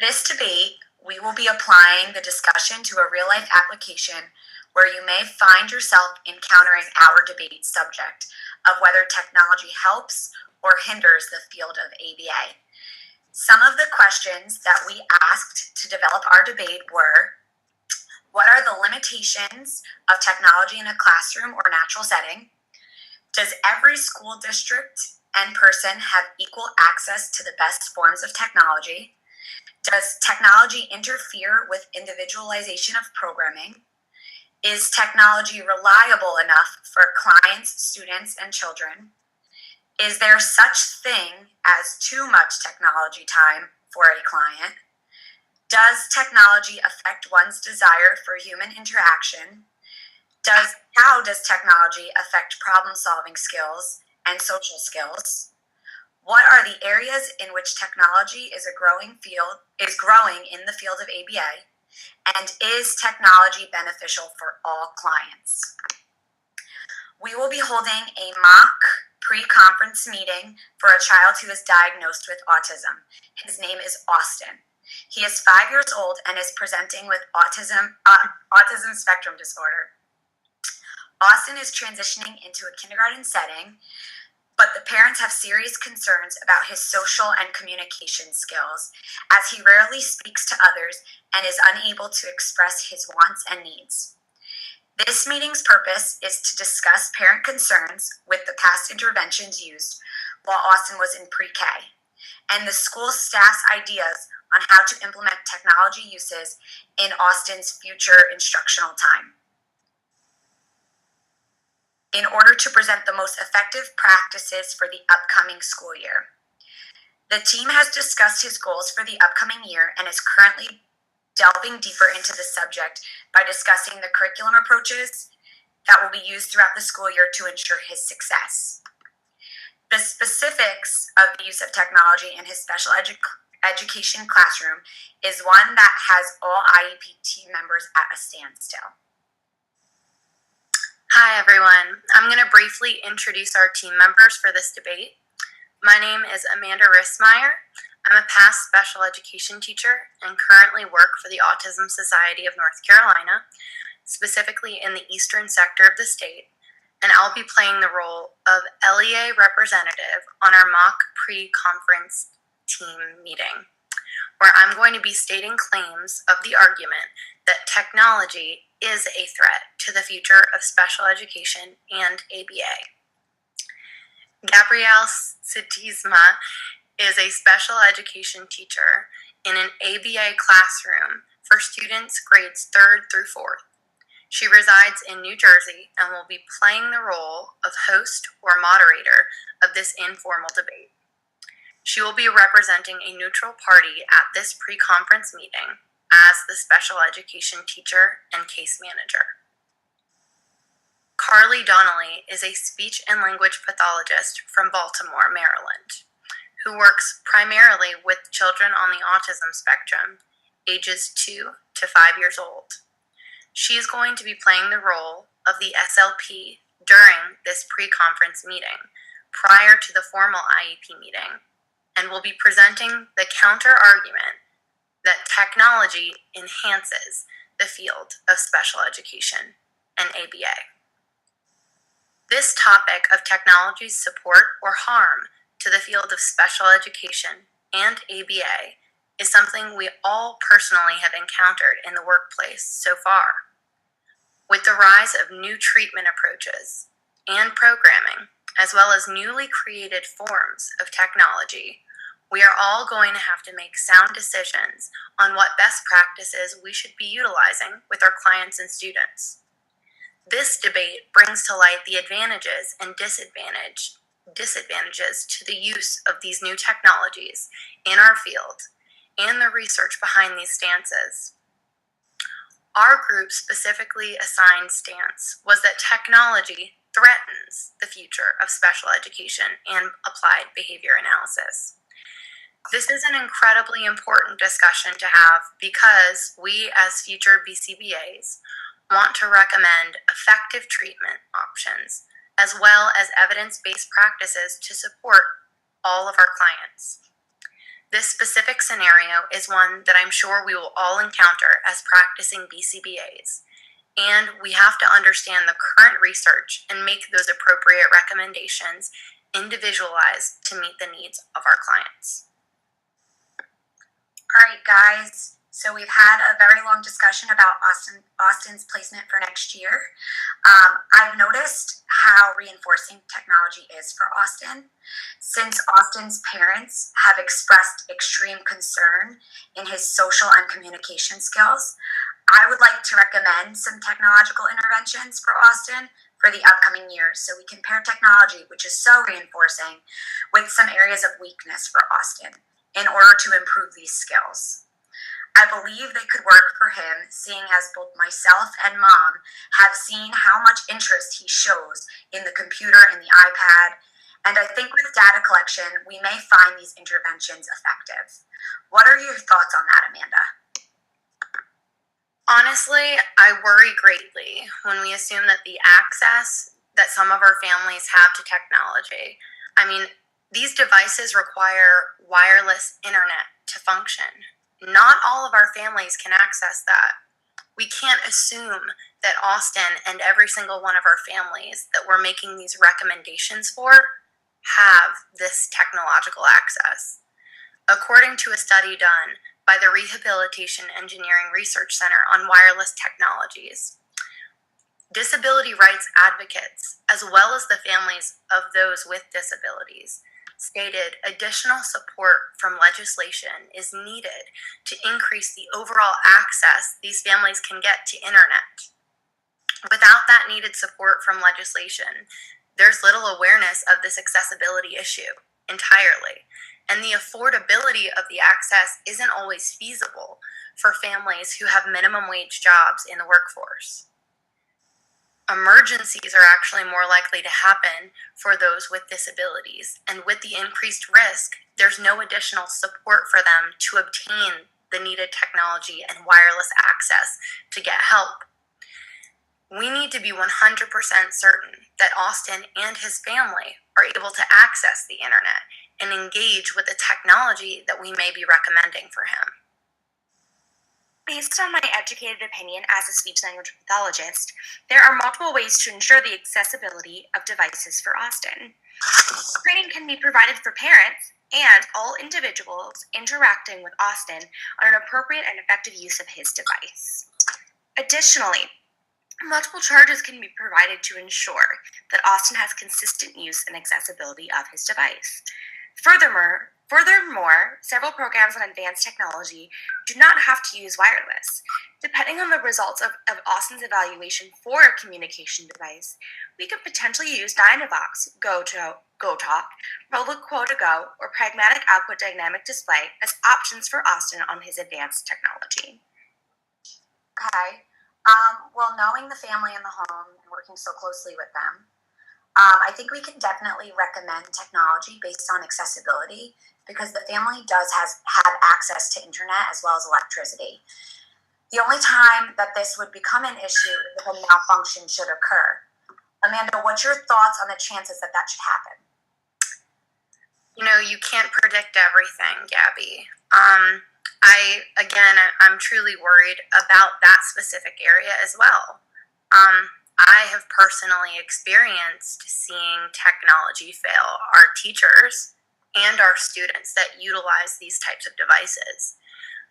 this debate, we will be applying the discussion to a real-life application where you may find yourself encountering our debate subject of whether technology helps or hinders the field of ABA. Some of the questions that we asked to develop our debate were: what are the limitations of technology in a classroom or natural setting? Does every school district and person have equal access to the best forms of technology? Does technology interfere with individualization of programming? Is technology reliable enough for clients, students, and children? Is there such thing as too much technology time for a client? Does technology affect one's desire for human interaction? How does technology affect problem-solving skills and social skills? What are the areas in which technology is growing in the field of ABA? And is technology beneficial for all clients? We will be holding a mock pre-conference meeting for a child who is diagnosed with autism. His name is Austin. He is 5 years old and is presenting with autism spectrum disorder. Austin is transitioning into a kindergarten setting, but the parents have serious concerns about his social and communication skills, as he rarely speaks to others and is unable to express his wants and needs. This meeting's purpose is to discuss parent concerns with the past interventions used while Austin was in pre-K, and the school staff's ideas on how to implement technology uses in Austin's future instructional time, in order to present the most effective practices for the upcoming school year. The team has discussed his goals for the upcoming year and is currently delving deeper into the subject by discussing the curriculum approaches that will be used throughout the school year to ensure his success. The specifics of the use of technology in his special education classroom is one that has all IEP team members at a standstill. Hi everyone, I'm going to briefly introduce our team members for this debate. My name is Amanda Rissmeyer. I'm a past special education teacher and currently work for the Autism Society of North Carolina, specifically in the eastern sector of the state, and I'll be playing the role of LEA representative on our mock pre-conference team meeting, where I'm going to be stating claims of the argument that technology is a threat to the future of special education and ABA. Gabrielle Sitisma is a special education teacher in an ABA classroom for students grades 3rd through 4th. She resides in New Jersey and will be playing the role of host or moderator of this informal debate. She will be representing a neutral party at this pre-conference meeting as the special education teacher and case manager. Carly Donnelly is a speech and language pathologist from Baltimore, Maryland, who works primarily with children on the autism spectrum, ages 2 to 5 years old. She is going to be playing the role of the SLP during this pre-conference meeting, prior to the formal IEP meeting, and will be presenting the counter-argument that technology enhances the field of special education and ABA. This topic of technology's support or harm to the field of special education and ABA is something we all personally have encountered in the workplace so far. With the rise of new treatment approaches and programming, as well as newly created forms of technology, we are all going to have to make sound decisions on what best practices we should be utilizing with our clients and students. This debate brings to light the advantages and disadvantages to the use of these new technologies in our field and the research behind these stances. Our group specifically assigned stance was that technology threatens the future of special education and applied behavior analysis. This is an incredibly important discussion to have because we, as future BCBAs, want to recommend effective treatment options as well as evidence-based practices to support all of our clients. This specific scenario is one that I'm sure we will all encounter as practicing BCBAs, and we have to understand the current research and make those appropriate recommendations individualized to meet the needs of our clients. All right, guys. So we've had a very long discussion about Austin's placement for next year. I've noticed how reinforcing technology is for Austin. Since Austin's parents have expressed extreme concern in his social and communication skills, I would like to recommend some technological interventions for Austin for the upcoming years so we can pair technology, which is so reinforcing, with some areas of weakness for Austin in order to improve these skills. I believe they could work for him, seeing as both myself and Mom have seen how much interest he shows in the computer and the iPad, and I think with data collection, we may find these interventions effective. What are your thoughts on that, Amanda? Honestly, I worry greatly when we assume that the access that some of our families have to technology. I mean, these devices require wireless internet to function. Not all of our families can access that. We can't assume that Austin and every single one of our families that we're making these recommendations for have this technological access. According to a study done by the Rehabilitation Engineering Research Center on Wireless Technologies, disability rights advocates, as well as the families of those with disabilities, stated additional support from legislation is needed to increase the overall access these families can get to internet. Without that needed support from legislation, there's little awareness of this accessibility issue entirely, and the affordability of the access isn't always feasible for families who have minimum wage jobs in the workforce. Emergencies are actually more likely to happen for those with disabilities, and with the increased risk, there's no additional support for them to obtain the needed technology and wireless access to get help. We need to be 100% certain that Austin and his family are able to access the internet and engage with the technology that we may be recommending for him. Based on my educated opinion as a speech-language pathologist, there are multiple ways to ensure the accessibility of devices for Austin. Training can be provided for parents and all individuals interacting with Austin on an appropriate and effective use of his device. Additionally, multiple charges can be provided to ensure that Austin has consistent use and accessibility of his device. Furthermore, several programs on advanced technology do not have to use wireless. Depending on the results of Austin's evaluation for a communication device, we could potentially use Dynavox, GoTalk, Public2Go, or Pragmatic Output Dynamic Display as options for Austin on his advanced technology. Okay. Well, knowing the family in the home and working so closely with them, I think we can definitely recommend technology based on accessibility because the family does have access to internet as well as electricity. The only time that this would become an issue is if a malfunction should occur. Amanda, what's your thoughts on the chances that that should happen? You know, you can't predict everything, Gabby. I'm truly worried about that specific area as well. I have personally experienced seeing technology fail our teachers and our students that utilize these types of devices.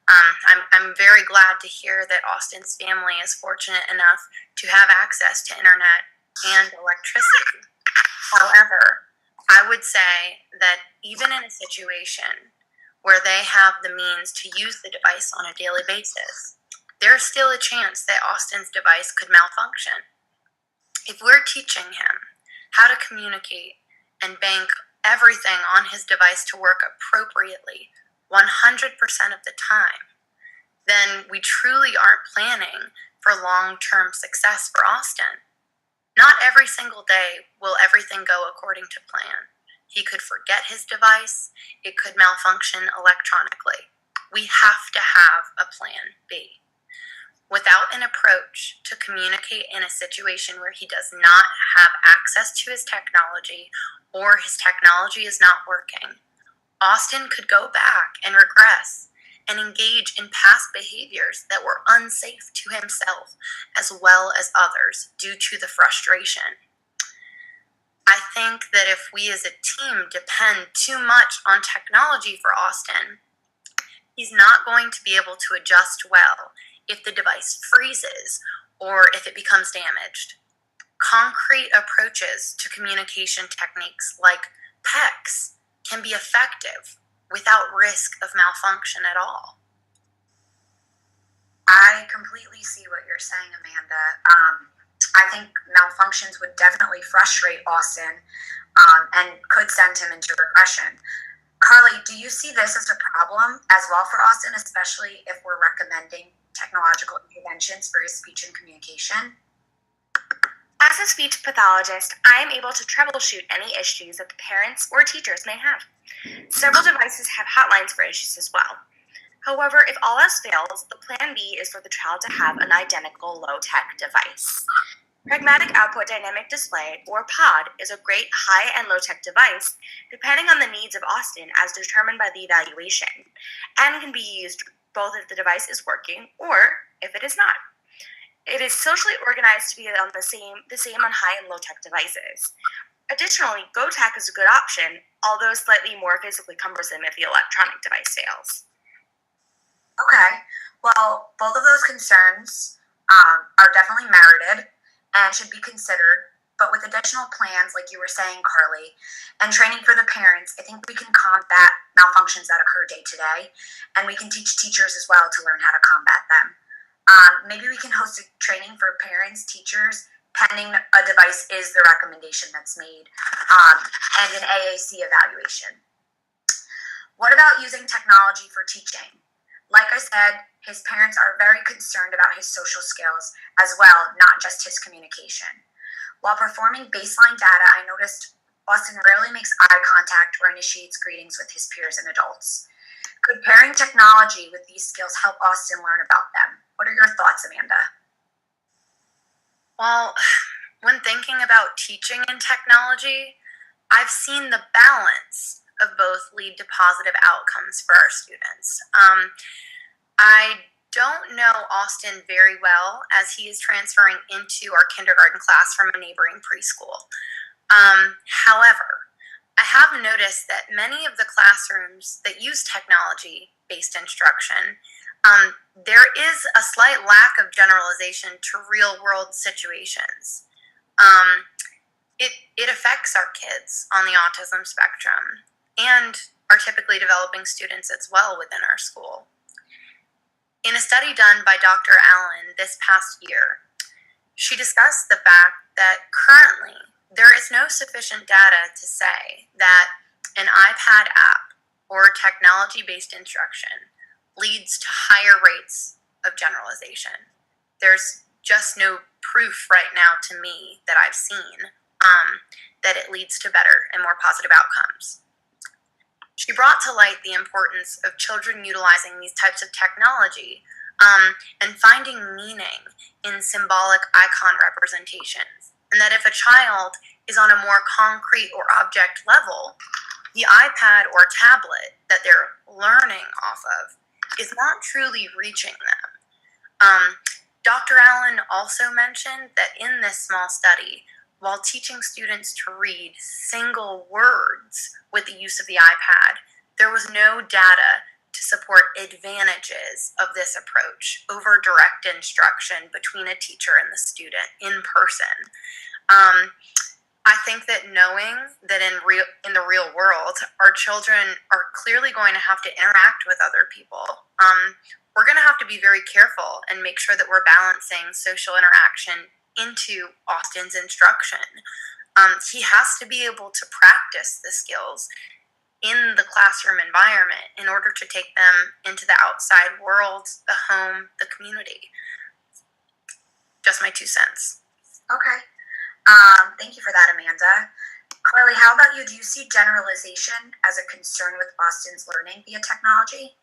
I'm very glad to hear that Austin's family is fortunate enough to have access to internet and electricity. However, I would say that even in a situation where they have the means to use the device on a daily basis, there's still a chance that Austin's device could malfunction. If we're teaching him how to communicate and bank everything on his device to work appropriately 100% of the time, then we truly aren't planning for long-term success for Austin. Not every single day will everything go according to plan. He could forget his device. It could malfunction electronically. We have to have a plan B. Without an approach to communicate in a situation where he does not have access to his technology or his technology is not working, Austin could go back and regress and engage in past behaviors that were unsafe to himself as well as others due to the frustration. I think that if we as a team depend too much on technology for Austin, he's not going to be able to adjust well if the device freezes or if it becomes damaged. Concrete approaches to communication techniques like PECS can be effective without risk of malfunction at all. I completely see what you're saying, Amanda. I think malfunctions would definitely frustrate Austin and could send him into regression. Carly, do you see this as a problem as well for Austin, especially if we're recommending technological interventions for his speech and communication? As a speech pathologist, I am able to troubleshoot any issues that the parents or teachers may have. Several devices have hotlines for issues as well. However, if all else fails, the plan B is for the child to have an identical low-tech device. Pragmatic Output Dynamic Display, or POD, is a great high and low-tech device depending on the needs of Austin as determined by the evaluation, and can be used both if the device is working or if it is not. It is socially organized to be on the same on high and low-tech devices. Additionally, GoTech is a good option, although slightly more physically cumbersome if the electronic device fails. Okay, well, both of those concerns are definitely merited and should be considered, but with additional plans, like you were saying, Carly, and training for the parents, I think we can combat malfunctions that occur day to day, and we can teach teachers as well to learn how to combat them. Maybe we can host a training for parents, teachers, pending a device is the recommendation that's made, and an AAC evaluation. What about using technology for teaching? Like I said, his parents are very concerned about his social skills as well, not just his communication. While performing baseline data, I noticed Austin rarely makes eye contact or initiates greetings with his peers and adults. Could pairing technology with these skills help Austin learn about them? What are your thoughts, Amanda? Well, when thinking about teaching and technology, I've seen the balance of both lead to positive outcomes for our students. I don't know Austin very well as he is transferring into our kindergarten class from a neighboring preschool. However, I have noticed that many of the classrooms that use technology-based instruction, there is a slight lack of generalization to real-world situations. It affects our kids on the autism spectrum and our typically developing students as well within our school. In a study done by Dr. Allen this past year, she discussed the fact that currently there is no sufficient data to say that an iPad app or technology-based instruction leads to higher rates of generalization. There's just no proof right now to me that I've seen that it leads to better and more positive outcomes. She brought to light the importance of children utilizing these types of technology and finding meaning in symbolic icon representations, and that if a child is on a more concrete or object level, the iPad or tablet that they're learning off of is not truly reaching them. Dr. Allen also mentioned that in this small study, while teaching students to read single words with the use of the iPad, there was no data to support advantages of this approach over direct instruction between a teacher and the student in person. I think that knowing that in the real world, our children are clearly going to have to interact with other people, we're going to have to be very careful and make sure that we're balancing social interaction into Austin's instruction. He has to be able to practice the skills in the classroom environment in order to take them into the outside world, the home, the community. Just my 2 cents. Okay. Thank you for that, Amanda. Carly, how about you? Do you see generalization as a concern with Austin's learning via technology?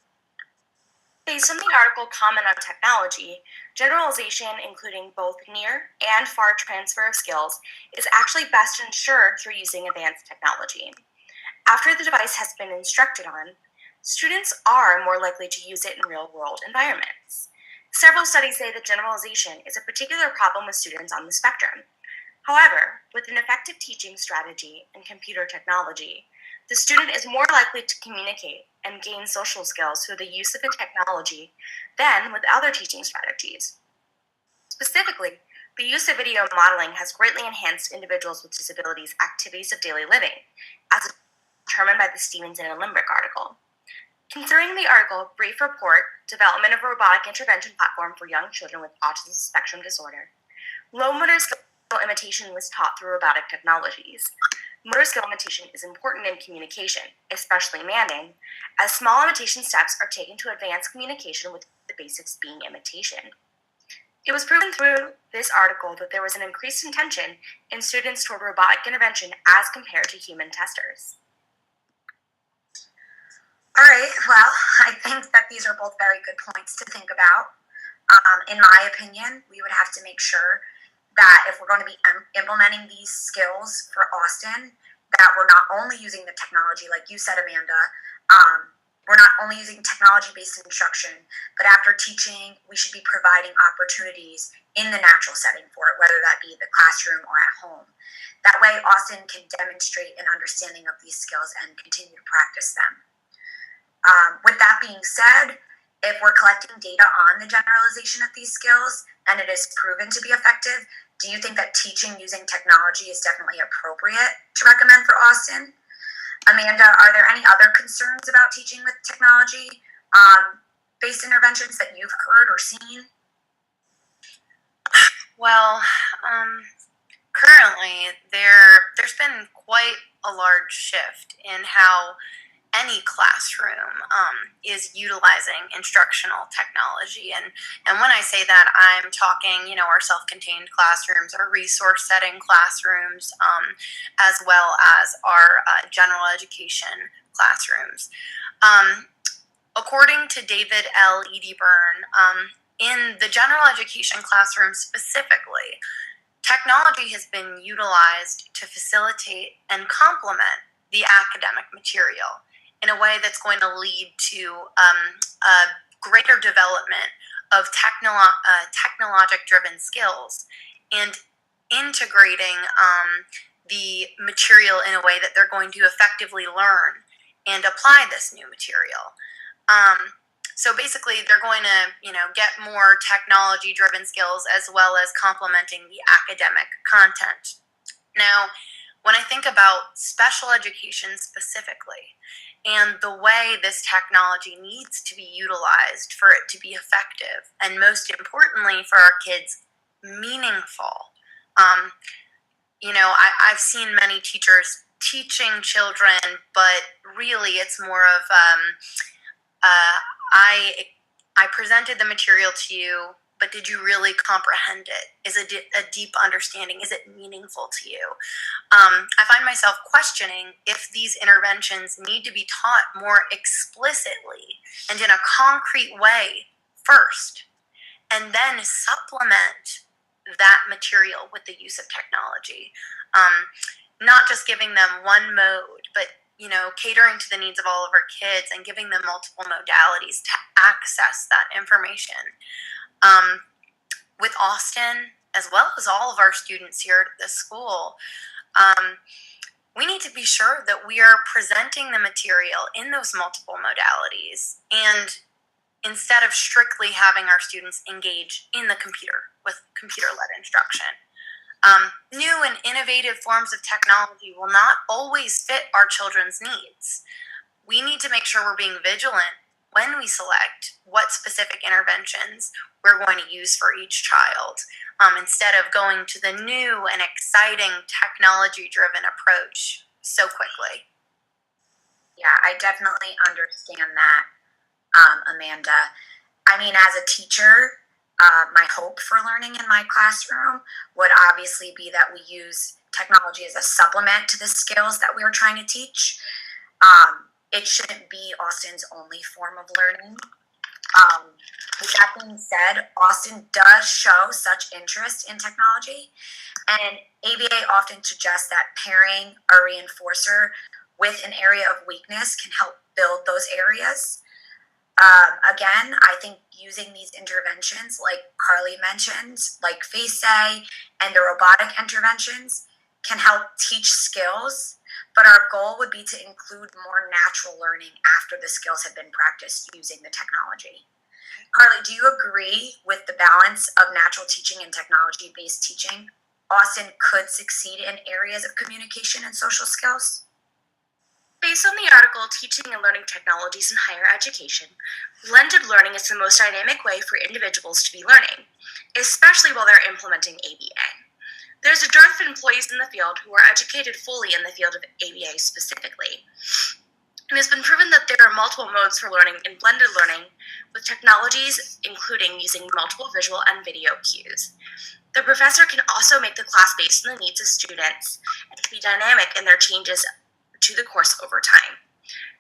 Based on the article Comment on Technology, generalization, including both near and far transfer of skills, is actually best ensured through using advanced technology. After the device has been instructed on, students are more likely to use it in real-world environments. Several studies say that generalization is a particular problem with students on the spectrum. However, with an effective teaching strategy and computer technology, the student is more likely to communicate and gain social skills through the use of the technology than with other teaching strategies. Specifically, the use of video modeling has greatly enhanced individuals with disabilities' activities of daily living, as determined by the Stevenson and Limbrick article. Considering the article, Brief Report, Development of a Robotic Intervention Platform for Young Children with Autism Spectrum Disorder, low motor skill imitation was taught through robotic technologies. Motor skill imitation is important in communication, especially Manning, as small imitation steps are taken to advance communication with the basics being imitation. It was proven through this article that there was an increased intention in students toward robotic intervention as compared to human testers. All right, well, I think that these are both very good points to think about. In my opinion, we would have to make sure that if we're going to be implementing these skills for Austin, that we're not only using the technology, like you said, Amanda, we're not only using technology-based instruction, but after teaching, we should be providing opportunities in the natural setting for it, whether that be the classroom or at home. That way, Austin can demonstrate an understanding of these skills and continue to practice them. With that being said, if we're collecting data on the generalization of these skills and it is proven to be effective, do you think that teaching using technology is definitely appropriate to recommend for Austin? Amanda, are there any other concerns about teaching with technology based interventions that you've heard or seen? Well, currently there's been quite a large shift in how any classroom is utilizing instructional technology. And when I say that, I'm talking, our self-contained classrooms, our resource setting classrooms, as well as our general education classrooms. According to David L. Edyburn, in the general education classroom specifically, technology has been utilized to facilitate and complement the academic material in a way that's going to lead to a greater development of technologic-driven skills and integrating the material in a way that they're going to effectively learn and apply this new material. So basically, they're going to, get more technology-driven skills as well as complementing the academic content. Now, when I think about special education specifically, and the way this technology needs to be utilized for it to be effective, and most importantly for our kids, meaningful. I've seen many teachers teaching children, but really it's more of, I presented the material to you, but did you really comprehend it? Is it a deep understanding? Is it meaningful to you? I find myself questioning if these interventions need to be taught more explicitly and in a concrete way first, and then supplement that material with the use of technology. Not just giving them one mode, but catering to the needs of all of our kids and giving them multiple modalities to access that information. With Austin, as well as all of our students here at this school, we need to be sure that we are presenting the material in those multiple modalities, and instead of strictly having our students engage in the computer with computer-led instruction. New and innovative forms of technology will not always fit our children's needs. We need to make sure we're being vigilant when we select what specific interventions we're going to use for each child, instead of going to the new and exciting technology-driven approach so quickly. Yeah, I definitely understand that, Amanda. I mean, as a teacher, my hope for learning in my classroom would obviously be that we use technology as a supplement to the skills that we are trying to teach. It shouldn't be Austin's only form of learning. With that being said, Austin does show such interest in technology, and ABA often suggests that pairing a reinforcer with an area of weakness can help build those areas. Again, I think using these interventions, like Carly mentioned, like FaceAid and the robotic interventions, can help teach skills, but our goal would be to include more natural learning after the skills have been practiced using the technology. Carly, do you agree with the balance of natural teaching and technology-based teaching? Austin could succeed in areas of communication and social skills? Based on the article Teaching and Learning Technologies in Higher Education, blended learning is the most dynamic way for individuals to be learning, especially while they're implementing ABA. There's a dearth of employees in the field who are educated fully in the field of ABA specifically. It has been proven that there are multiple modes for learning in blended learning, with technologies including using multiple visual and video cues. The professor can also make the class based on the needs of students and can be dynamic in their changes to the course over time.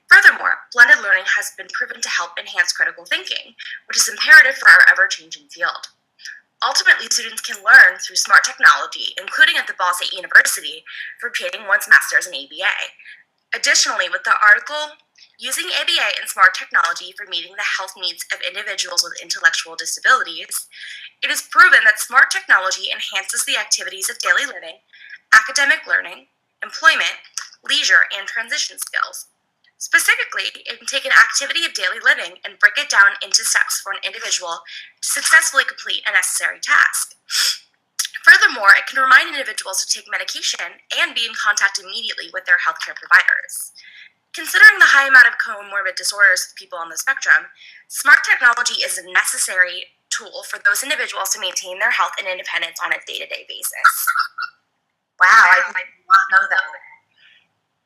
Furthermore, blended learning has been proven to help enhance critical thinking, which is imperative for our ever-changing field. Ultimately, students can learn through smart technology, including at the Ball State University, for obtaining one's master's in ABA. Additionally, with the article, Using ABA and Smart Technology for Meeting the Health Needs of Individuals with Intellectual Disabilities, it is proven that smart technology enhances the activities of daily living, academic learning, employment, leisure, and transition skills. Specifically, it can take an activity of daily living and break it down into steps for an individual to successfully complete a necessary task. Furthermore, it can remind individuals to take medication and be in contact immediately with their healthcare providers. Considering the high amount of comorbid disorders of people on the spectrum, smart technology is a necessary tool for those individuals to maintain their health and independence on a day-to-day basis. Wow, I did not know that.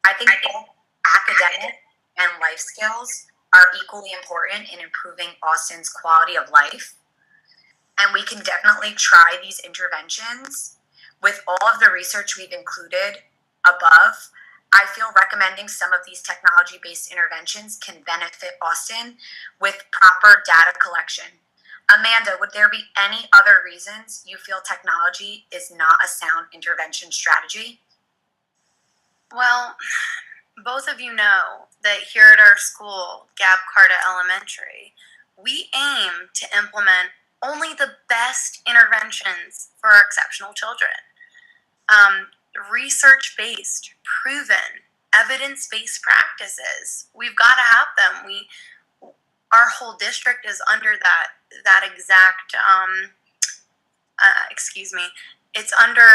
I think both academic and life skills are equally important in improving Austin's quality of life. And we can definitely try these interventions. With all of the research we've included above, I feel recommending some of these technology-based interventions can benefit Austin with proper data collection. Amanda, would there be any other reasons you feel technology is not a sound intervention strategy? Well, both of you know that here at our school, Gab Carta Elementary, we aim to implement only the best interventions for our exceptional children. Research-based, proven, evidence-based practices. We've got to have them. Our whole district is under that exact, it's under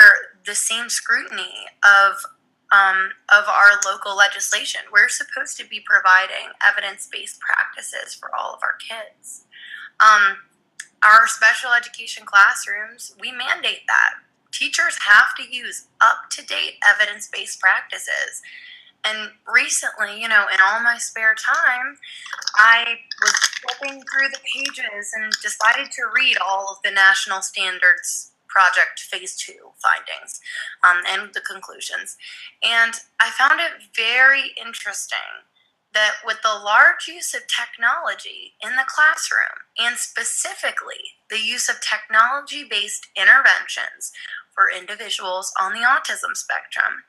the same scrutiny of our local legislation. We're supposed to be providing evidence-based practices for all of our kids. Our special education classrooms, we mandate that. Teachers have to use up-to-date evidence-based practices. And recently, in all my spare time, I was flipping through the pages and decided to read all of the National Standards Project Phase 2 findings and the conclusions. And I found it very interesting that with the large use of technology in the classroom, and specifically the use of technology-based interventions for individuals on the autism spectrum,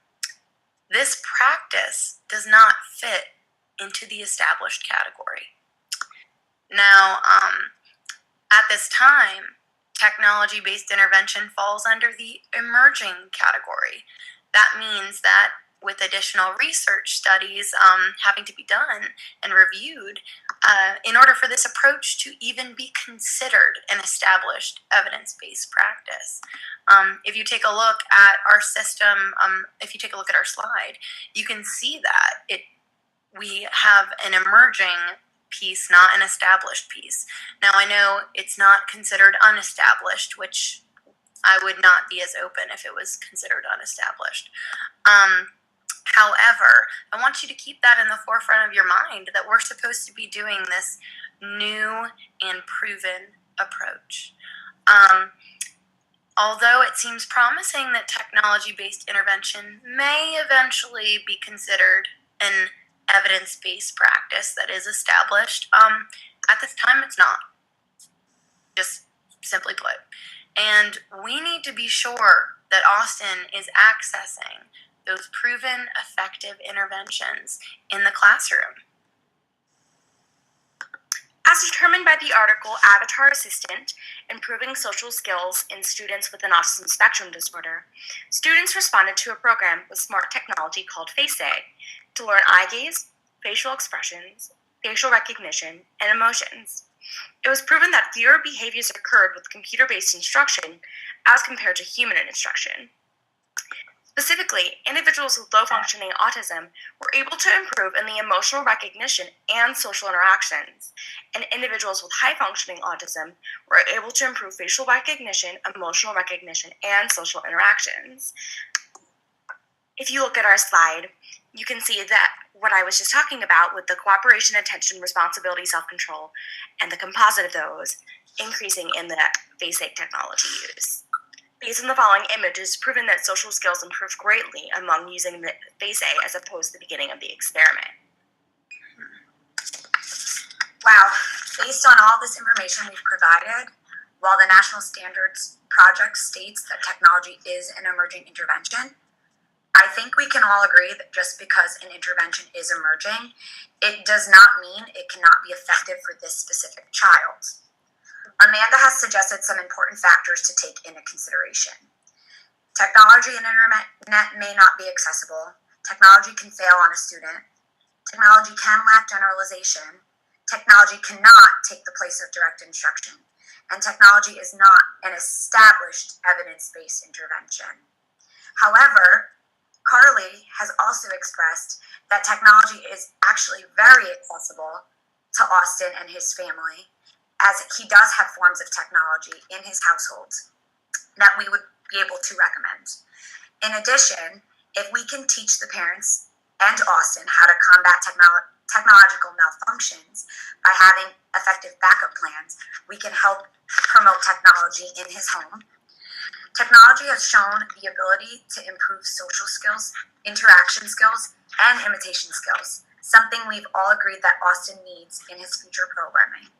this practice does not fit into the established category. Now, at this time, technology-based intervention falls under the emerging category. That means that with additional research studies having to be done and reviewed, in order for this approach to even be considered an established evidence-based practice. If you take a look at our system, if you take a look at our slide, you can see that we have an emerging piece, not an established piece. Now, I know it's not considered unestablished, which I would not be as open if it was considered unestablished. However, I want you to keep that in the forefront of your mind, that we're supposed to be doing this new and proven approach. Although it seems promising that technology-based intervention may eventually be considered an evidence-based practice that is established, at this time it's not. Just simply put. And we need to be sure that Austin is accessing those proven effective interventions in the classroom? As determined by the article Avatar Assistant, Improving Social Skills in Students with an Autism Spectrum Disorder, students responded to a program with smart technology called FaceA to learn eye gaze, facial expressions, facial recognition, and emotions. It was proven that fewer behaviors occurred with computer-based instruction as compared to human instruction. Specifically, individuals with low-functioning autism were able to improve in the emotional recognition and social interactions, and individuals with high-functioning autism were able to improve facial recognition, emotional recognition, and social interactions. If you look at our slide, you can see that what I was just talking about with the cooperation, attention, responsibility, self-control, and the composite of those increasing in the basic technology use. Based on the following image, it is proven that social skills improved greatly among using the FaceA as opposed to the beginning of the experiment. Wow, based on all this information we've provided, while the National Standards Project states that technology is an emerging intervention, I think we can all agree that just because an intervention is emerging, it does not mean it cannot be effective for this specific child. Amanda has suggested some important factors to take into consideration. Technology and internet may not be accessible. Technology can fail on a student. Technology can lack generalization. Technology cannot take the place of direct instruction. And technology is not an established evidence-based intervention. However, Carly has also expressed that technology is actually very accessible to Austin and his family, as he does have forms of technology in his household that we would be able to recommend. In addition, if we can teach the parents and Austin how to combat technological malfunctions by having effective backup plans, we can help promote technology in his home. Technology has shown the ability to improve social skills, interaction skills, and imitation skills, something we've all agreed that Austin needs in his future programming.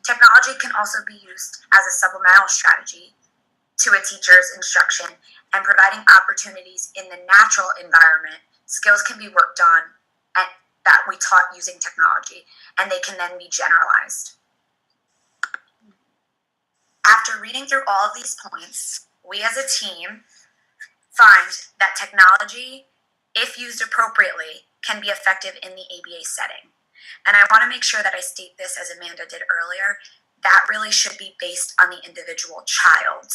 Technology can also be used as a supplemental strategy to a teacher's instruction, and providing opportunities in the natural environment, skills can be worked on that we taught using technology, and they can then be generalized. After reading through all of these points, we as a team find that technology, if used appropriately, can be effective in the ABA setting. And I want to make sure that I state this, as Amanda did earlier, that really should be based on the individual child.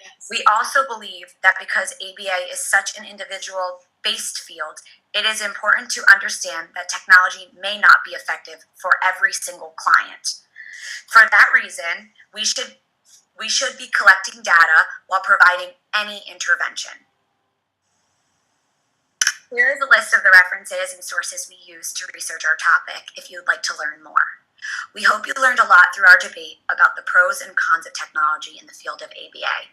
Yes. We also believe that because ABA is such an individual-based field, it is important to understand that technology may not be effective for every single client. For that reason, we should be collecting data while providing any intervention. Here is a list of the references and sources we use to research our topic if you would like to learn more. We hope you learned a lot through our debate about the pros and cons of technology in the field of ABA.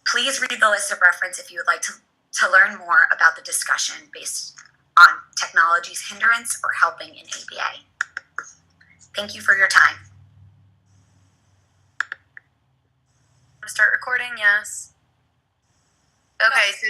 Please read the list of references if you would like to learn more about the discussion based on technology's hindrance or helping in ABA. Thank you for your time. Start recording, yes. Okay, so